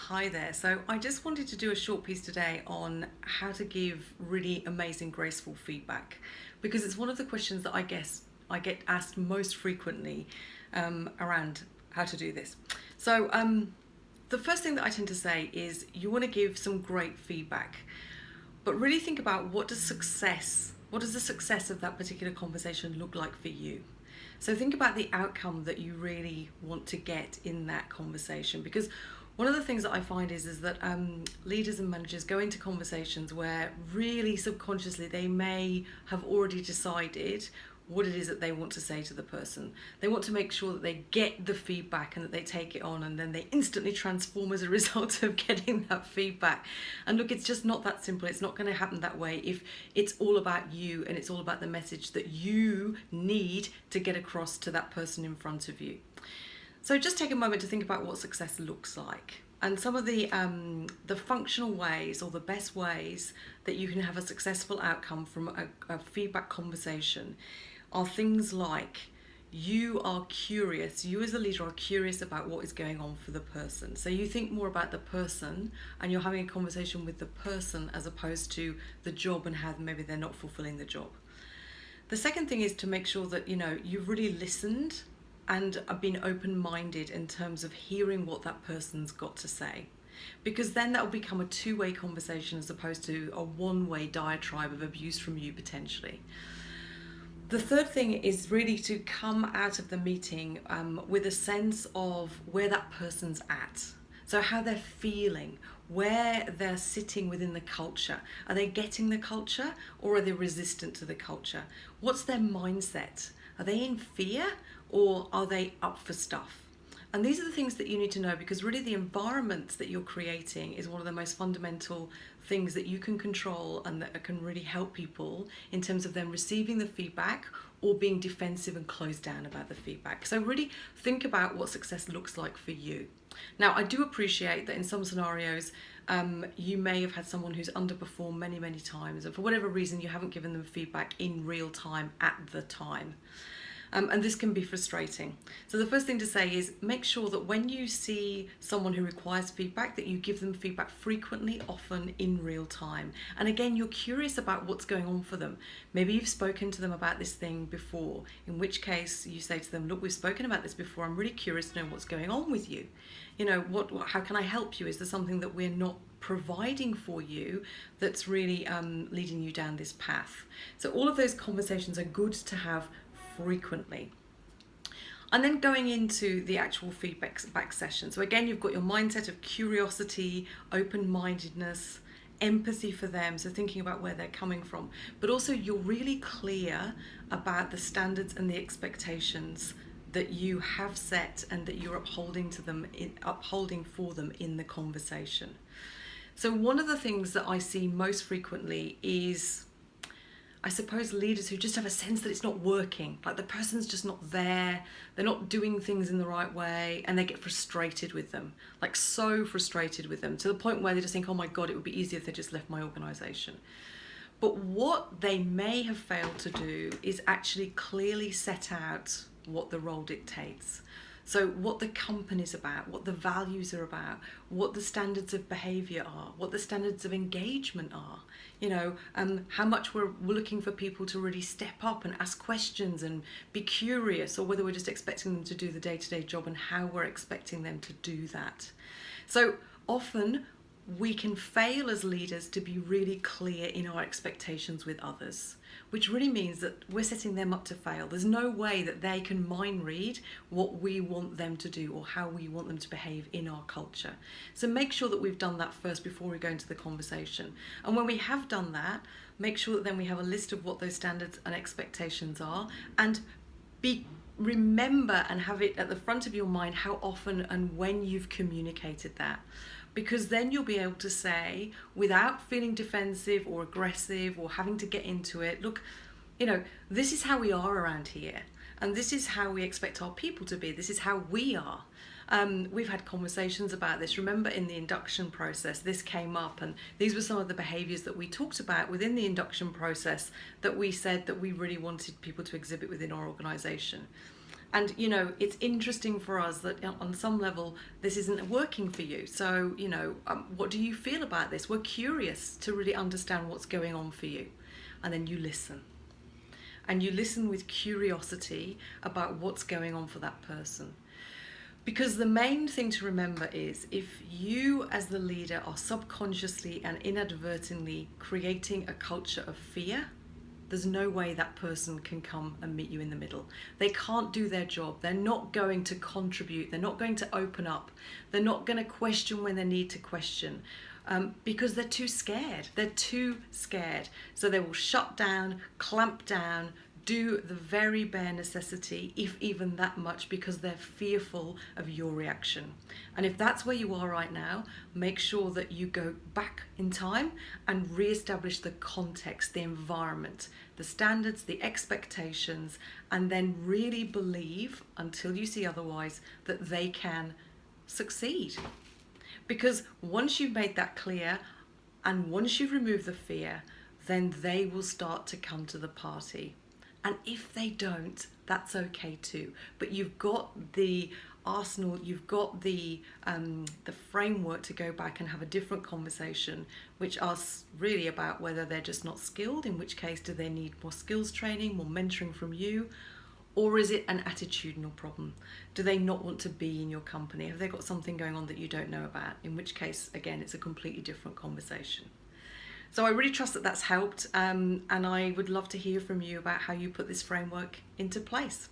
Hi there. So I just wanted to do a short piece today on how to give really amazing, graceful feedback, because it's one of the questions that I guess I get asked most frequently around how to do this. So the first thing that I tend to say is you want to give some great feedback, but really think about what does the success of that particular conversation look like for you? So think about the outcome that you really want to get in that conversation, because one of the things that I find is that leaders and managers go into conversations where really subconsciously they may have already decided what it is that they want to say to the person. They want to make sure that they get the feedback and that they take it on, and then they instantly transform as a result of getting that feedback. And look, it's just not that simple. It's not going to happen that way if it's all about you and it's all about the message that you need to get across to that person in front of you. So just take a moment to think about what success looks like, and some of the functional ways or the best ways that you can have a successful outcome from a feedback conversation are things like you are curious. You as a leader are curious about what is going on for the person. So you think more about the person and you're having a conversation with the person as opposed to the job and how maybe they're not fulfilling the job. The second thing is to make sure that you've really listened and have been open-minded in terms of hearing what that person's got to say, because then that will become a two-way conversation as opposed to a one-way diatribe of abuse from you potentially. The third thing is really to come out of the meeting with a sense of where that person's at. So how they're feeling, where they're sitting within the culture. Are they getting the culture or are they resistant to the culture? What's their mindset? Are they in fear or are they up for stuff? And these are the things that you need to know, because really the environment that you're creating is one of the most fundamental things that you can control and that can really help people in terms of them receiving the feedback or being defensive and closed down about the feedback. So really think about what success looks like for you. Now, I do appreciate that in some scenarios you may have had someone who's underperformed many, many times, and for whatever reason you haven't given them feedback in real time at the time. And this can be frustrating. So the first thing to say is make sure that when you see someone who requires feedback, that you give them feedback frequently, often in real time. And again, you're curious about what's going on for them. Maybe you've spoken to them about this thing before, in which case you say to them, look, we've spoken about this before. I'm really curious to know what's going on with you. How can I help you? Is there something that we're not providing for you that's really leading you down this path? So all of those conversations are good to have frequently. And then going into the actual feedback back session. So again, you've got your mindset of curiosity, open-mindedness, empathy for them, so thinking about where they're coming from, but also you're really clear about the standards and the expectations that you have set and that you're upholding for them in the conversation. So one of the things that I see most frequently is, I suppose, leaders who just have a sense that it's not working, like the person's just not there, they're not doing things in the right way, and they get frustrated with them, like so frustrated with them, to the point where they just think, oh my God, it would be easier if they just left my organisation. But what they may have failed to do is actually clearly set out what the role dictates. So what the company's about, what the values are about, what the standards of behaviour are, what the standards of engagement are, how much we're looking for people to really step up and ask questions and be curious, or whether we're just expecting them to do the day-to-day job and how we're expecting them to do that. So often we can fail as leaders to be really clear in our expectations with others, which really means that we're setting them up to fail. There's no way that they can mind read what we want them to do or how we want them to behave in our culture. So make sure that we've done that first before we go into the conversation. And when we have done that, make sure that then we have a list of what those standards and expectations are, and remember and have it at the front of your mind how often and when you've communicated that. Because then you'll be able to say, without feeling defensive or aggressive or having to get into it, look, this is how we are around here. And this is how we expect our people to be. This is how we are. We've had conversations about this. Remember, in the induction process, this came up, and these were some of the behaviours that we talked about within the induction process that we said that we really wanted people to exhibit within our organisation. And it's interesting for us that on some level this isn't working for you. So what do you feel about this? We're curious to really understand what's going on for you. And then you listen, and you listen with curiosity about what's going on for that person. Because the main thing to remember is, if you as the leader are subconsciously and inadvertently creating a culture of fear, there's no way that person can come and meet you in the middle. They can't do their job. They're not going to contribute. They're not going to open up. They're not going to question when they need to question, because they're too scared. They're too scared. So they will shut down, clamp down, do the very bare necessity, if even that much, because they're fearful of your reaction. And if that's where you are right now, make sure that you go back in time and re-establish the context, the environment, the standards, the expectations, and then really believe, until you see otherwise, that they can succeed. Because once you've made that clear, and once you've removed the fear, then they will start to come to the party. And if they don't, that's okay too. But you've got the arsenal, you've got the framework to go back and have a different conversation, which is really about whether they're just not skilled, in which case do they need more skills training, more mentoring from you, or is it an attitudinal problem? Do they not want to be in your company? Have they got something going on that you don't know about? In which case, again, it's a completely different conversation. So I really trust that that's helped, and I would love to hear from you about how you put this framework into place.